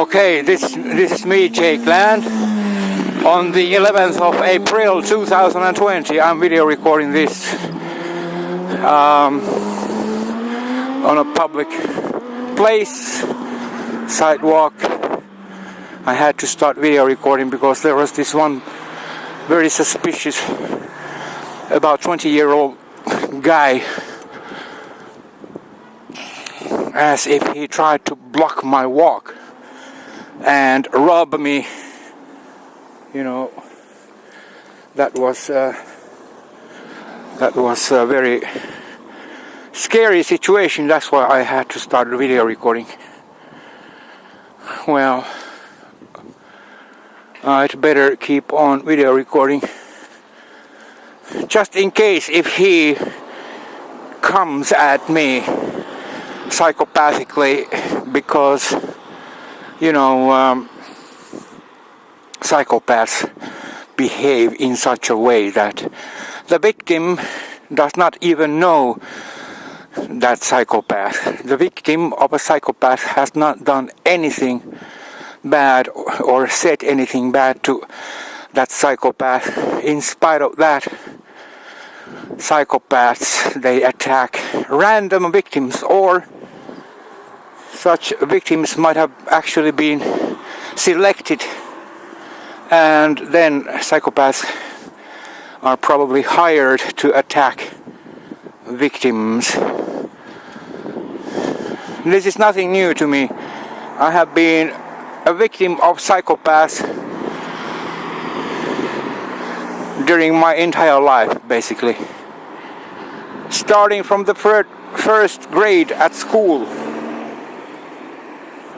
Okay, this is me, Jake Land. On the 11th of April 2020, I'm video recording this on a public place, sidewalk. I had to start video recording because there was this one very suspicious, about 20-year-old guy, as if he tried to block my walk and rob me. You know, that was a very scary situation. That's why I had to start video recording. Well, I'd better keep on video recording just in case if he comes at me psychopathically, because you know, psychopaths behave in such a way that the victim does not even know that psychopath. The victim of a psychopath has not done anything bad or said anything bad to that psychopath. In spite of that, psychopaths, they attack random victims, or such victims might have actually been selected, and then psychopaths are probably hired to attack victims. This is nothing new to me. I have been a victim of psychopaths during my entire life, basically. Starting from the first grade at school,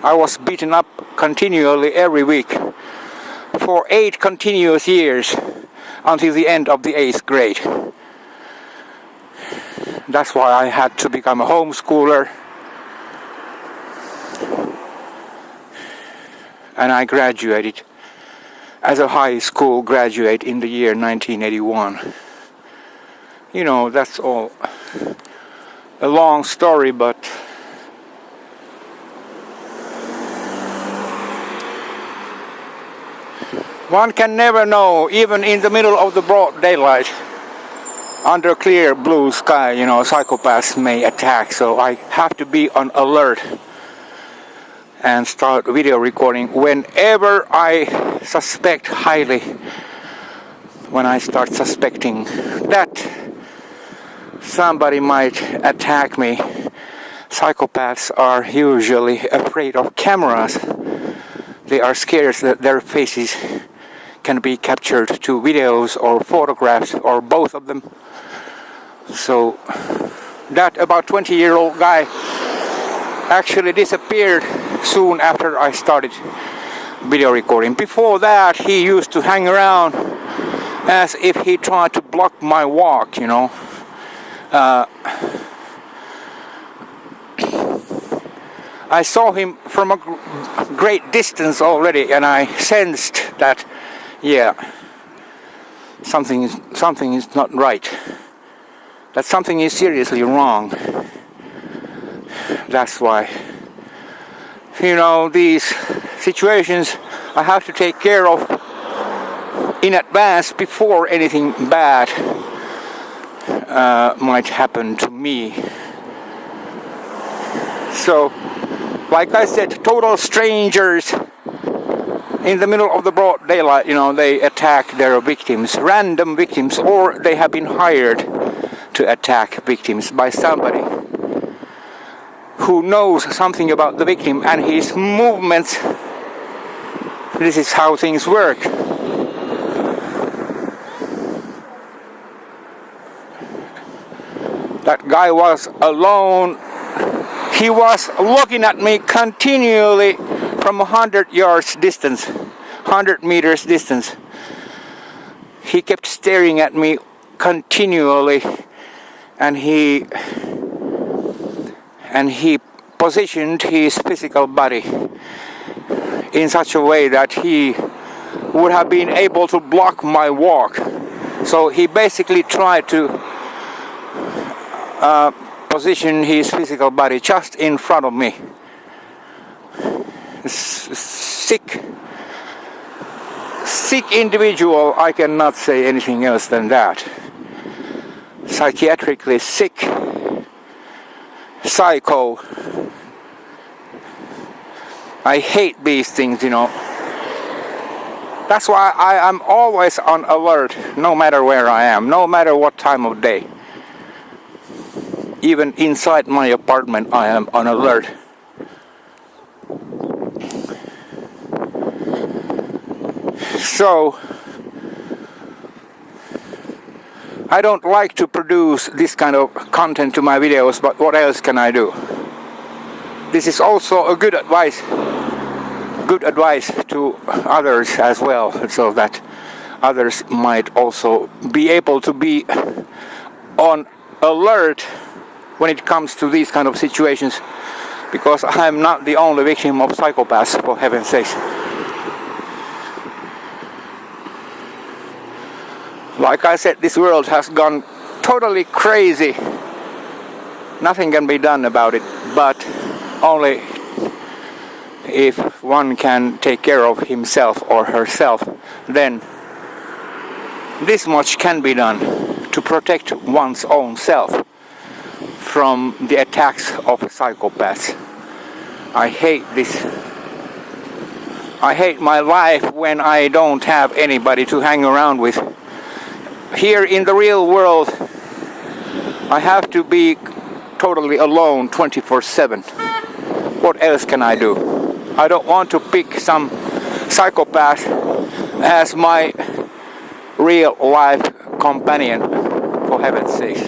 I was beaten up continually every week for 8 continuous years until the end of the 8th grade. That's why I had to become a homeschooler, and I graduated as a high school graduate in the year 1981. You know, that's all a long story, but one can never know, even in the middle of the broad daylight, under clear blue sky, you know, psychopaths may attack. So I have to be on alert and start video recording whenever I suspect highly, when I start suspecting that somebody might attack me. Psychopaths are usually afraid of cameras. They are scared that their faces can be captured to videos or photographs, or both of them. So that about 20-year-old guy actually disappeared soon after I started video recording. Before that, he used to hang around as if he tried to block my walk, you know. I saw him from a great distance already, and I sensed that, yeah, something is not right. That something is seriously wrong. That's why, you know, these situations I have to take care of in advance before anything bad might happen to me. So, like I said, total strangers in the middle of the broad daylight, you know, they attack their victims, random victims, or they have been hired to attack victims by somebody who knows something about the victim and his movements. This is how things work. That guy was alone. He was looking at me continually from 100 yards distance, 100 meters distance. He kept staring at me continually, and he positioned his physical body in such a way that he would have been able to block my walk. So he basically tried to position his physical body just in front of me. sick individual. I cannot say anything else than that. Psychiatrically sick, psycho. I hate these things, you know. That's why I am always on alert, no matter where I am, no matter what time of day. Even inside my apartment, I am on alert. So, I don't like to produce this kind of content to my videos, but what else can I do? This is also a good advice to others as well, so that others might also be able to be on alert when it comes to these kind of situations, because I'm not the only victim of psychopaths, for heaven's sake. Like I said, this world has gone totally crazy. Nothing can be done about it, but only if one can take care of himself or herself, then this much can be done to protect one's own self from the attacks of psychopaths. I hate this. I hate my life when I don't have anybody to hang around with. Here in the real world, I have to be totally alone 24/7. What else can I do? I don't want to pick some psychopath as my real life companion, for heaven's sake.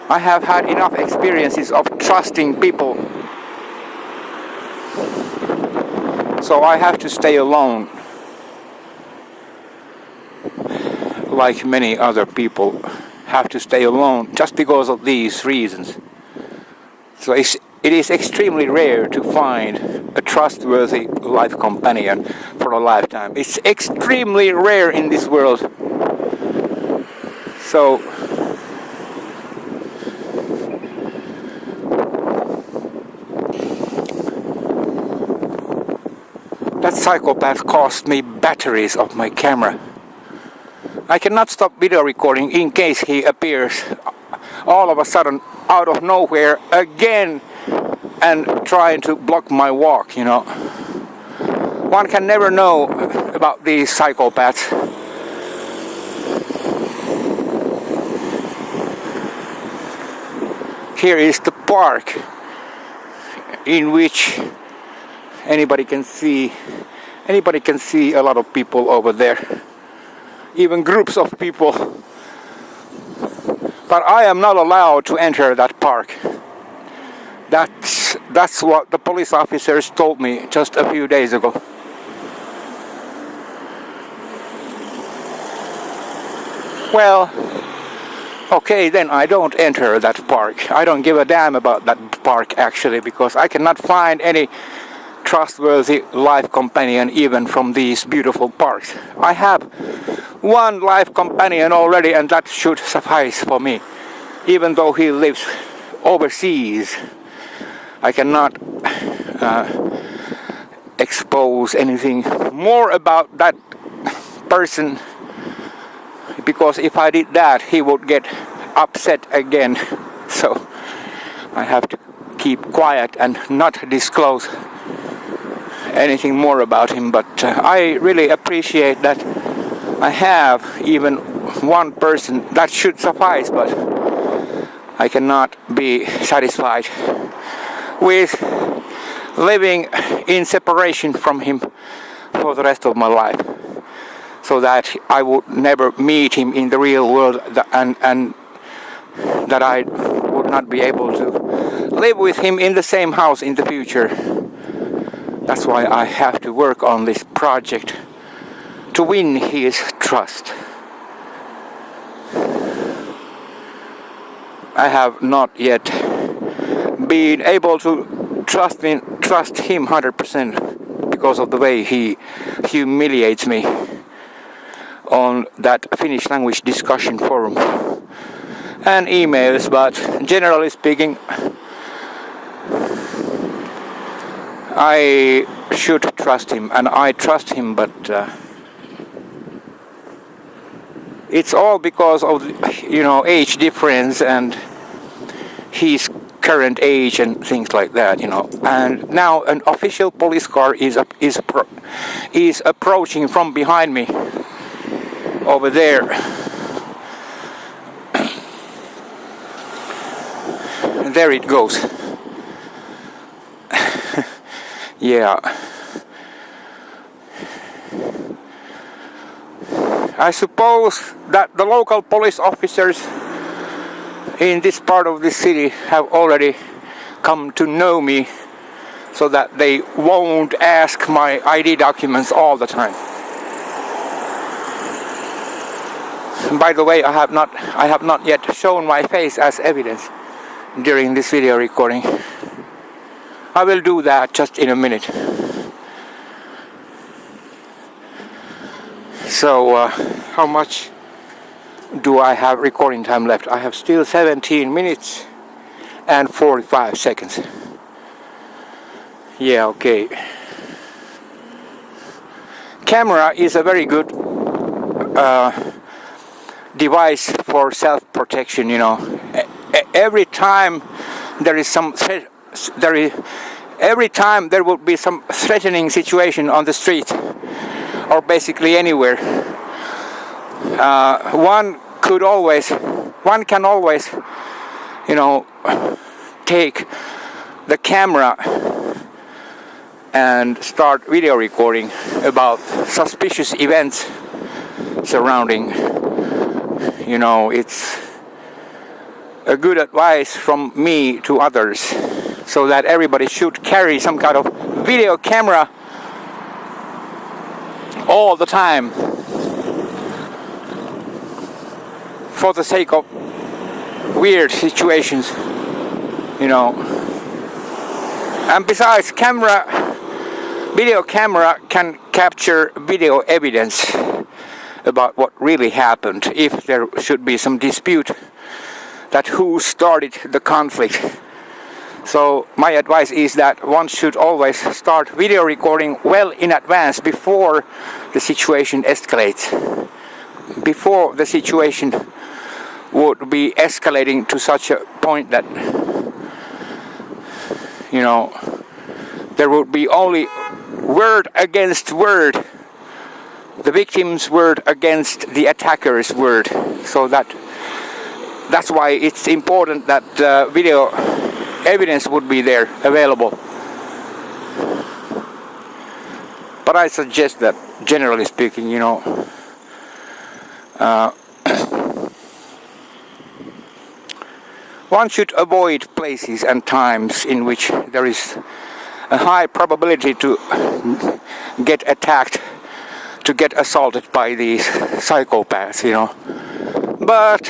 I have had enough experiences of trusting people, so I have to stay alone, like many other people have to stay alone just because of these reasons. So it is extremely rare to find a trustworthy life companion for a lifetime. It's extremely rare in this world. So that psychopath cost me batteries of my camera. I cannot stop video recording in case he appears all of a sudden out of nowhere again and trying to block my walk, you know. One can never know about these psychopaths. Here is the park in which anybody can see a lot of people over there, even groups of people. But I am not allowed to enter that park. That's what the police officers told me just a few days ago. Well, okay, then I don't enter that park. I don't give a damn about that park actually, because I cannot find any trustworthy life companion even from these beautiful parks. I have one life companion already, and that should suffice for me. Even though he lives overseas, I cannot expose anything more about that person, because if I did that, he would get upset again. So I have to keep quiet and not disclose anything more about him. But I really appreciate that I have even one person. That should suffice, but I cannot be satisfied with living in separation from him for the rest of my life, so that I would never meet him in the real world, and that I would not be able to live with him in the same house in the future. That's why I have to work on this project to win his trust. I have not yet been able to trust him 100% because of the way he humiliates me on that Finnish language discussion forum and emails. But generally speaking, I should trust him, and I trust him, but it's all because of age difference and his current age and things like that, And now an official police car is approaching from behind me over there. And there it goes. Yeah. I suppose that the local police officers in this part of the city have already come to know me, so that they won't ask my ID documents all the time. And by the way, I have not yet shown my face as evidence during this video recording. I will do that just in a minute. So, how much do I have recording time left? I have still 17 minutes and 45 seconds. Yeah, okay. Camera is a very good device for self-protection, Every time there is every time there will be some threatening situation on the street, or basically anywhere, one can always, take the camera and start video recording about suspicious events surrounding. It's a good advice from me to others, so that everybody should carry some kind of video camera all the time, for the sake of weird situations, And besides, video camera can capture video evidence about what really happened, if there should be some dispute that who started the conflict. So my advice is that one should always start video recording well in advance, before the situation escalates. Before the situation would be escalating to such a point that, there would be only word against word, the victim's word against the attacker's word. So that's why it's important that video evidence would be there available. But I suggest that, generally speaking, one should avoid places and times in which there is a high probability to get attacked, to get assaulted by these psychopaths, But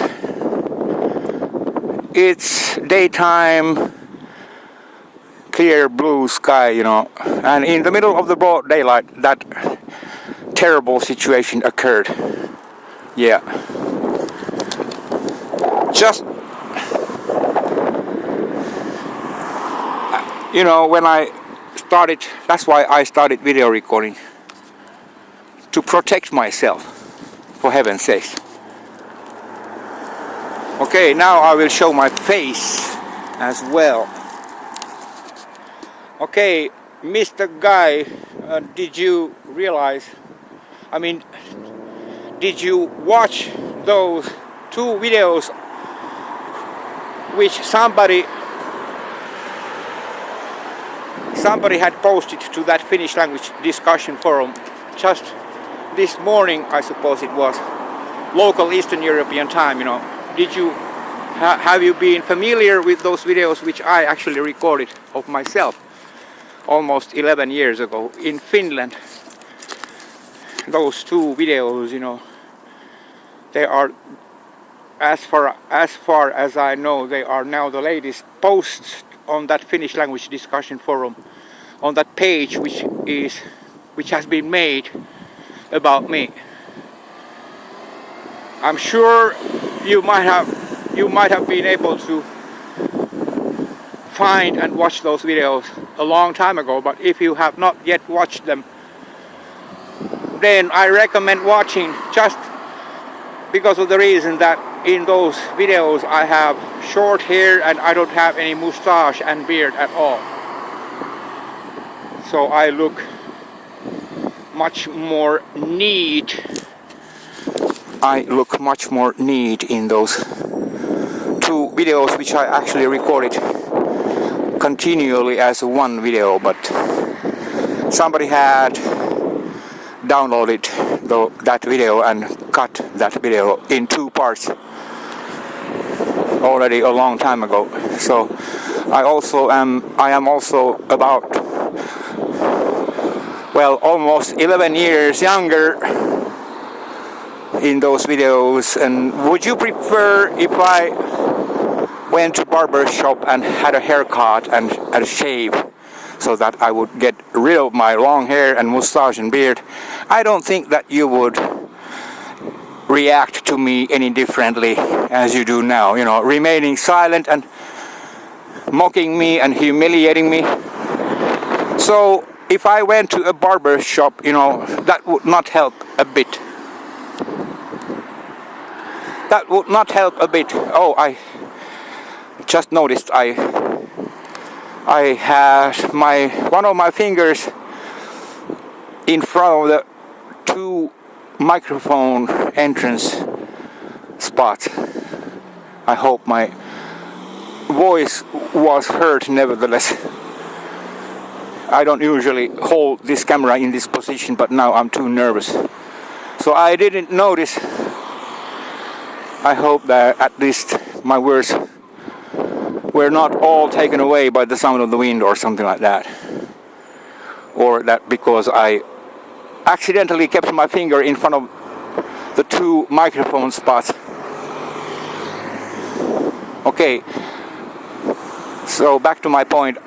it's daytime, clear blue sky, and in the middle of the broad daylight, that terrible situation occurred. Yeah. Just, when I started, that's why I started video recording, to protect myself, for heaven's sake. Okay, now I will show my face as well. Okay, Mr. Guy, did you realize, did you watch those two videos which somebody had posted to that Finnish language discussion forum just this morning, I suppose it was, local Eastern European time, Did you have you been familiar with those videos which I actually recorded of myself almost 11 years ago in Finland? Those two videos, they are, as far as I know, they are now the latest posts on that Finnish language discussion forum, on that page which has been made about me. I'm sure you might have been able to find and watch those videos a long time ago, but if you have not yet watched them, then I recommend watching, just because of the reason that in those videos I have short hair and I don't have any mustache and beard at all. So I look much more neat. I look much more neat in those two videos, which I actually recorded continually as one video, but somebody had downloaded that video and cut that video in two parts already a long time ago. So I am also about, well, almost 11 years younger in those videos. And would you prefer if I went to barber shop and had a haircut and a shave, so that I would get rid of my long hair and mustache and beard? I don't think that you would react to me any differently as you do now, you know, remaining silent and mocking me and humiliating me. So if I went to a barber shop, you know, that would not help a bit. That would not help a bit. Oh, I just noticed I had one of my fingers in front of the two microphone entrance spots. I hope my voice was heard nevertheless. I don't usually hold this camera in this position, but now I'm too nervous. So I didn't notice. I hope that at least my words were not all taken away by the sound of the wind or something like that. Or that because I accidentally kept my finger in front of the two microphone spots. Okay, so back to my point.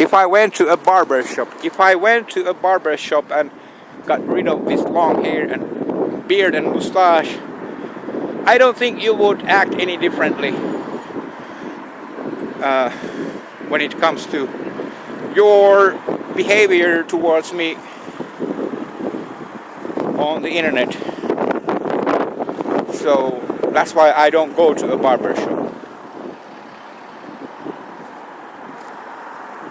If I went to a barber shop and got rid of this long hair and beard and mustache, I don't think you would act any differently when it comes to your behavior towards me on the internet. So that's why I don't go to a barber shop.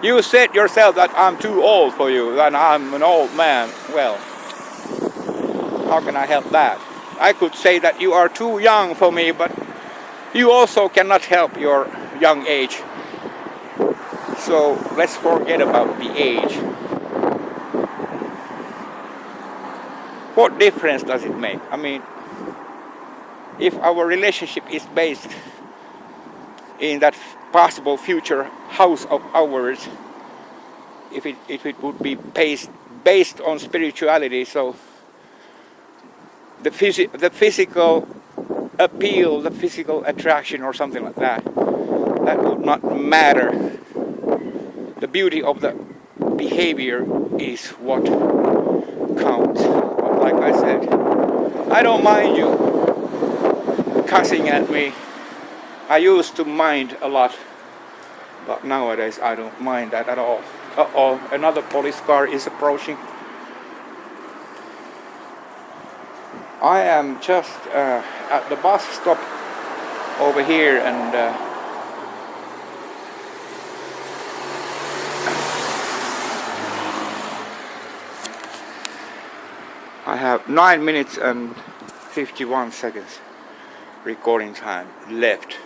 You said yourself that I'm too old for you, that I'm an old man. Well, how can I help that? I could say that you are too young for me, but you also cannot help your young age. So let's forget about the age. What difference does it make? I mean, if our relationship is based in that possible future house of ours, if it would be based on spirituality, so the physical appeal, the physical attraction or something like that, that would not matter. The beauty of the behavior is what counts. But like I said, I don't mind you cussing at me. I used to mind a lot, but nowadays I don't mind that at all. Uh-oh, another police car is approaching. I am just at the bus stop over here, and I have 9 minutes and 51 seconds recording time left.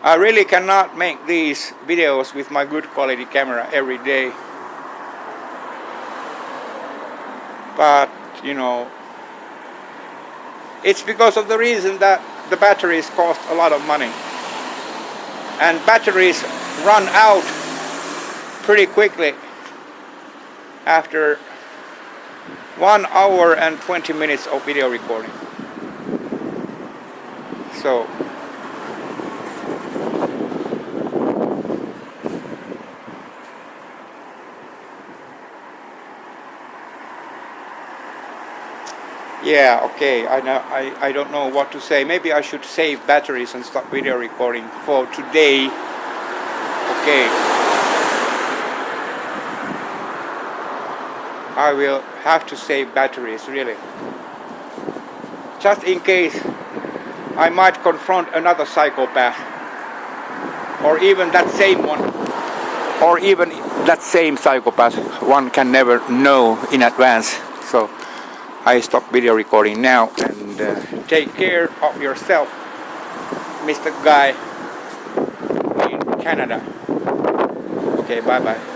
I really cannot make these videos with my good quality camera every day, but you know, it's because of the reason that the batteries cost a lot of money, and batteries run out pretty quickly after 1 hour and 20 minutes of video recording. So yeah, okay, I don't know what to say. Maybe I should save batteries and stop video recording for today. Okay. I will have to save batteries, really. Just in case I might confront another psychopath. Or even that same one. Or even that same psychopath. One can never know in advance. So I stop video recording now and take care of yourself, Mr. Guy in Canada. Okay, bye bye.